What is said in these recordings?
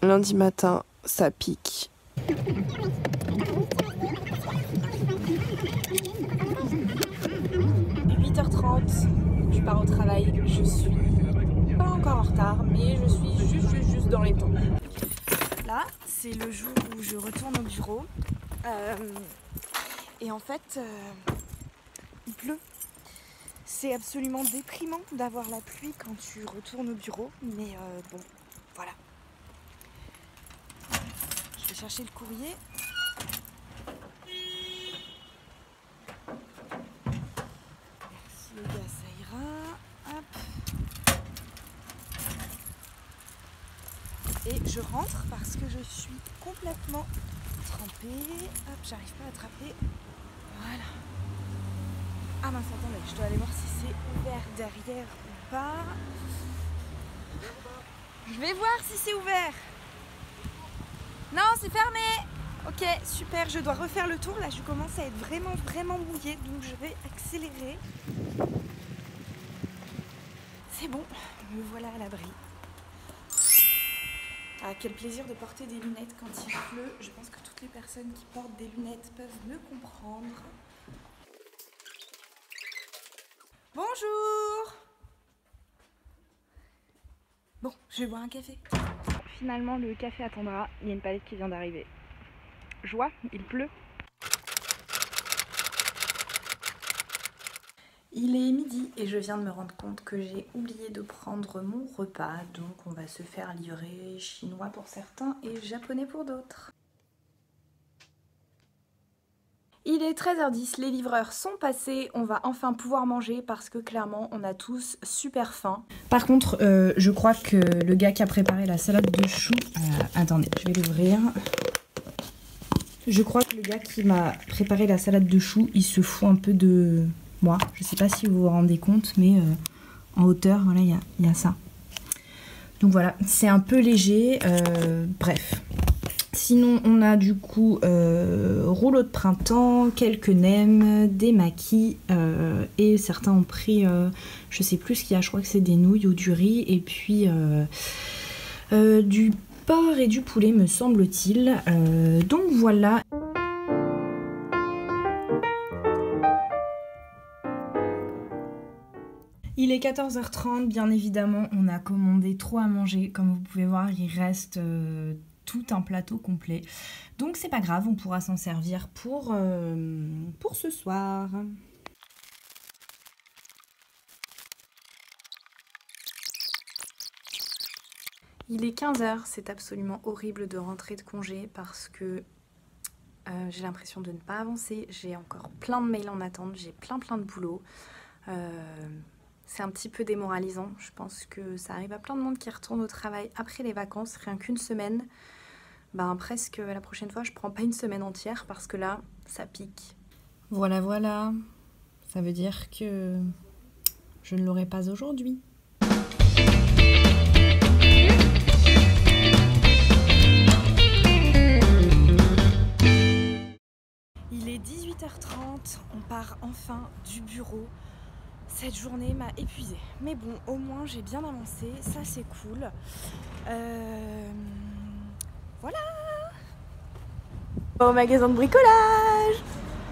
Lundi matin, ça pique. « 8h30, je pars au travail. Je suis pas encore en retard, mais je suis juste dans les temps. Là, c'est le jour où je retourne au bureau. Et en fait, il pleut. C'est absolument déprimant d'avoir la pluie quand tu retournes au bureau, mais bon, voilà. Je vais chercher le courrier. Merci les gars, ça ira. Hop. Et je rentre parce que je suis complètement trempée. Hop, j'arrive pas à attraper. Voilà. Ah mince, attendez, je dois aller voir si c'est ouvert derrière ou pas. Je vais voir si c'est ouvert. Non, c'est fermé. Ok, super, je dois refaire le tour. Là, je commence à être vraiment mouillée, donc je vais accélérer. C'est bon, me voilà à l'abri. Ah, quel plaisir de porter des lunettes quand il pleut. Je pense que toutes les personnes qui portent des lunettes peuvent me comprendre. Bonjour. Bon, je vais boire un café. Finalement, le café attendra. Il y a une palette qui vient d'arriver. Joie, il pleut. Il est midi et je viens de me rendre compte que j'ai oublié de prendre mon repas. Donc on va se faire livrer chinois pour certains et japonais pour d'autres. Il est 13h10, les livreurs sont passés, on va enfin pouvoir manger parce que clairement on a tous super faim. Par contre, je crois que le gars qui a préparé la salade de choux... attendez, je vais l'ouvrir. Je crois que le gars qui m'a préparé la salade de choux, il se fout un peu de moi. Je sais pas si vous vous rendez compte, mais en hauteur, voilà, il y a ça. Donc voilà, c'est un peu léger, bref. Sinon, on a du coup rouleau de printemps, quelques nems, des maquis et certains ont pris, je sais plus ce qu'il y a, je crois que c'est des nouilles ou du riz et puis du porc et du poulet me semble-t-il. Donc voilà. Il est 14h30, bien évidemment, on a commandé trop à manger. Comme vous pouvez voir, il reste... tout un plateau complet. Donc c'est pas grave, on pourra s'en servir pour ce soir. Il est 15h, c'est absolument horrible de rentrer de congé parce que j'ai l'impression de ne pas avancer. J'ai encore plein de mails en attente, j'ai plein de boulot. C'est un petit peu démoralisant. Je pense que ça arrive à plein de monde qui retourne au travail après les vacances, rien qu'une semaine. Ben presque la prochaine fois, je prends pas une semaine entière parce que là, ça pique. Voilà, voilà. Ça veut dire que je ne l'aurai pas aujourd'hui. Il est 18h30, on part enfin du bureau. Cette journée m'a épuisée. Mais bon, au moins j'ai bien avancé, ça c'est cool. Voilà. Au magasin de bricolage.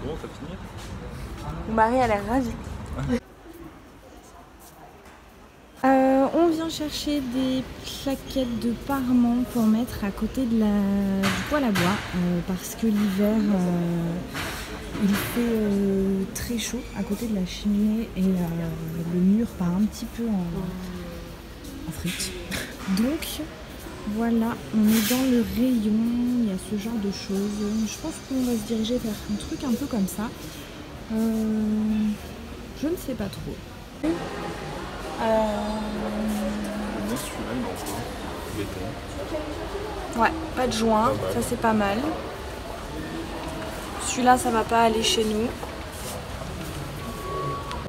Bon, t'as fini? Mon mari a l'air ravi. On vient chercher des plaquettes de parement pour mettre à côté de du poêle à bois parce que l'hiver il fait très chaud à côté de la cheminée et le mur part un petit peu en frites. Donc voilà, on est dans le rayon, il y a ce genre de choses. Je pense qu'on va se diriger vers un truc un peu comme ça. Je ne sais pas trop. Ouais, pas de joint, ça c'est pas mal. Celui-là, ça va pas aller chez nous.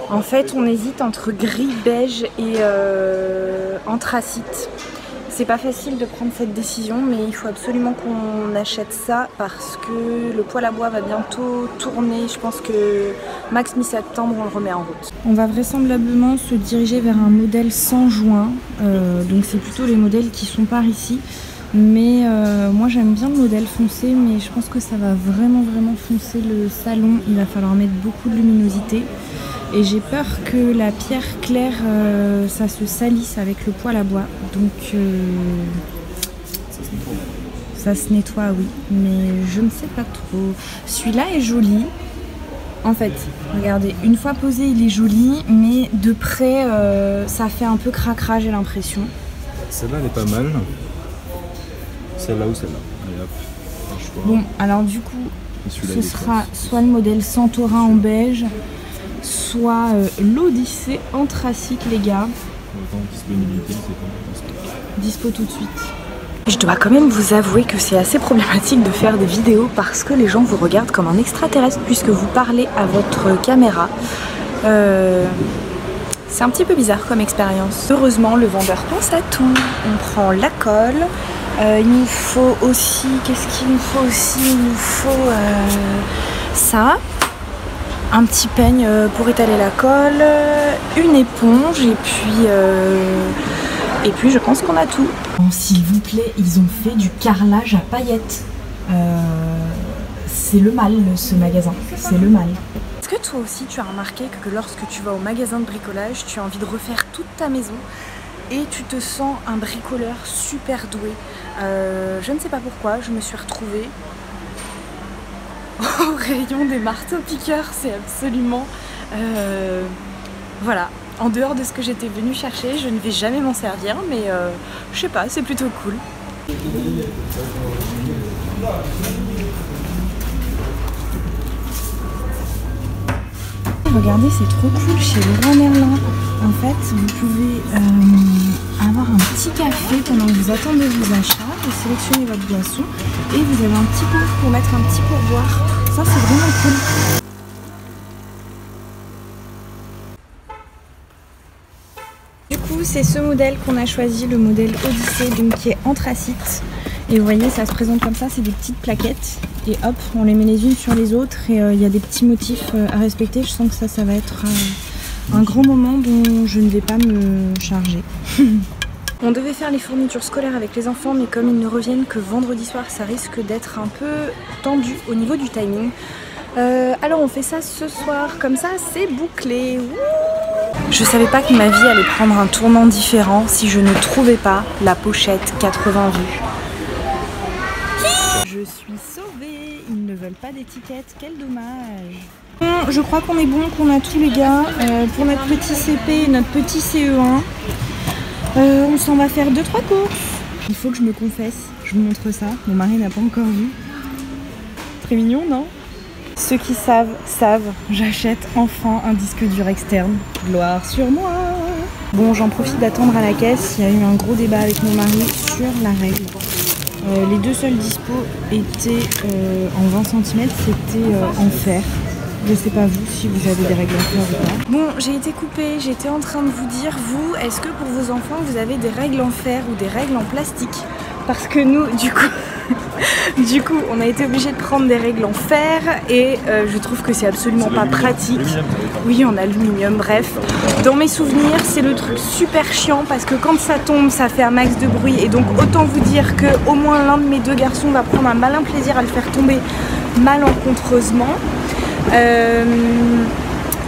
En fait, on hésite entre gris beige et anthracite. C'est pas facile de prendre cette décision, mais il faut absolument qu'on achète ça parce que le poêle à bois va bientôt tourner. Je pense que max mi-septembre, on le remet en route. On va vraisemblablement se diriger vers un modèle sans joint. Donc c'est plutôt les modèles qui sont par ici. Mais moi j'aime bien le modèle foncé, mais je pense que ça va vraiment foncer le salon. Il va falloir mettre beaucoup de luminosité. Et j'ai peur que la pierre claire, ça se salisse avec le poêle à bois. Donc ça se nettoie, oui. Mais je ne sais pas trop. Celui-là est joli. En fait, regardez, une fois posé, il est joli. Mais de près, ça fait un peu cracra, j'ai l'impression. Celle-là, elle est pas mal. Celle-là ou celle-là. Allez hop, un choix. Bon, alors du coup, ce sera soit le modèle Santorin en beige, soit l'Odyssée anthracite, les gars. Disponibilité, c'est quoi? Dispo tout de suite. Je dois quand même vous avouer que c'est assez problématique de faire des vidéos parce que les gens vous regardent comme un extraterrestre puisque vous parlez à votre caméra. C'est un petit peu bizarre comme expérience. Heureusement, le vendeur pense à tout. On prend la colle. Il nous faut aussi... Qu'est-ce qu'il nous faut aussi? Il nous faut ça. Un petit peigne pour étaler la colle. Une éponge. Et puis je pense qu'on a tout. Oh, s'il vous plaît, ils ont fait du carrelage à paillettes. C'est le mal, ce magasin. C'est le mal. Est-ce que toi aussi tu as remarqué que lorsque tu vas au magasin de bricolage, tu as envie de refaire toute ta maison et tu te sens un bricoleur super doué? Je ne sais pas pourquoi, je me suis retrouvée au rayon des marteaux-piqueurs. C'est absolument... voilà. En dehors de ce que j'étais venue chercher, je ne vais jamais m'en servir, mais je sais pas, c'est plutôt cool. Regardez, c'est trop cool chez Leroy Merlin. En fait, vous pouvez avoir un petit café pendant que vous attendez vos achats, vous sélectionnez votre boisson et vous avez un petit pot pour mettre un petit pourboire. Ça, c'est vraiment cool. Du coup, c'est ce modèle qu'on a choisi, le modèle Odyssée, donc qui est anthracite. Et vous voyez, ça se présente comme ça, c'est des petites plaquettes. Et hop, on les met les unes sur les autres et il y a des petits motifs à respecter. Je sens que ça va être un grand moment dont je ne vais pas me charger. On devait faire les fournitures scolaires avec les enfants, mais comme ils ne reviennent que vendredi soir, ça risque d'être un peu tendu au niveau du timing. Alors on fait ça ce soir, comme ça c'est bouclé. Wouh! Je savais pas que ma vie allait prendre un tournant différent si je ne trouvais pas la pochette 80 vues. Je suis sauvée, ils ne veulent pas d'étiquette, quel dommage. Bon, je crois qu'on est bon, qu'on a tous les gars. Pour notre petit CP et notre petit CE1, on s'en va faire 2-3 courses. Il faut que je me confesse, je vous montre ça, mon mari n'a pas encore vu. Très mignon, non? Ceux qui savent, j'achète enfin un disque dur externe. Gloire sur moi! Bon, j'en profite d'attendre à la caisse, il y a eu un gros débat avec mon mari sur la règle. Les deux seuls dispos étaient en 20 cm, c'était en fer. Je sais pas vous si vous avez des règles en fer ou pas. Bon, j'ai été coupée, j'étais en train de vous dire, vous, est-ce que pour vos enfants vous avez des règles en fer ou des règles en plastique? Parce que nous, du coup, on a été obligé de prendre des règles en fer et je trouve que c'est absolument pas pratique. Oui, en aluminium, bref. Dans mes souvenirs, c'est le truc super chiant parce que quand ça tombe, ça fait un max de bruit. Et donc, autant vous dire que au moins l'un de mes deux garçons va prendre un malin plaisir à le faire tomber malencontreusement.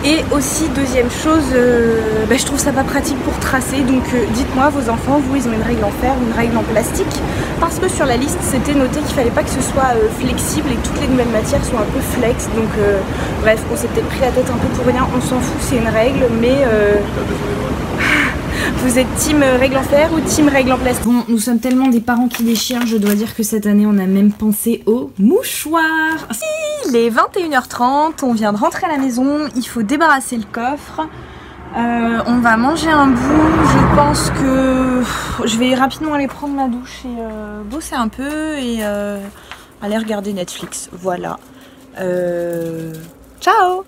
Et aussi, deuxième chose, je trouve ça pas pratique pour tracer, donc dites-moi, vos enfants, vous, ils ont une règle en fer ou une règle en plastique? Parce que sur la liste, c'était noté qu'il fallait pas que ce soit flexible et que toutes les nouvelles matières soient un peu flex, donc bref, on s'est peut-être pris la tête un peu pour rien, on s'en fout, c'est une règle, mais... Vous êtes team règle en fer ou team règle en plastique? Bon, nous sommes tellement des parents qui déchirent, je dois dire que cette année on a même pensé aux mouchoirs. Il est 21h30, on vient de rentrer à la maison, il faut débarrasser le coffre. On va manger un bout, je pense que je vais rapidement aller prendre ma douche et bosser un peu et aller regarder Netflix, voilà. Ciao!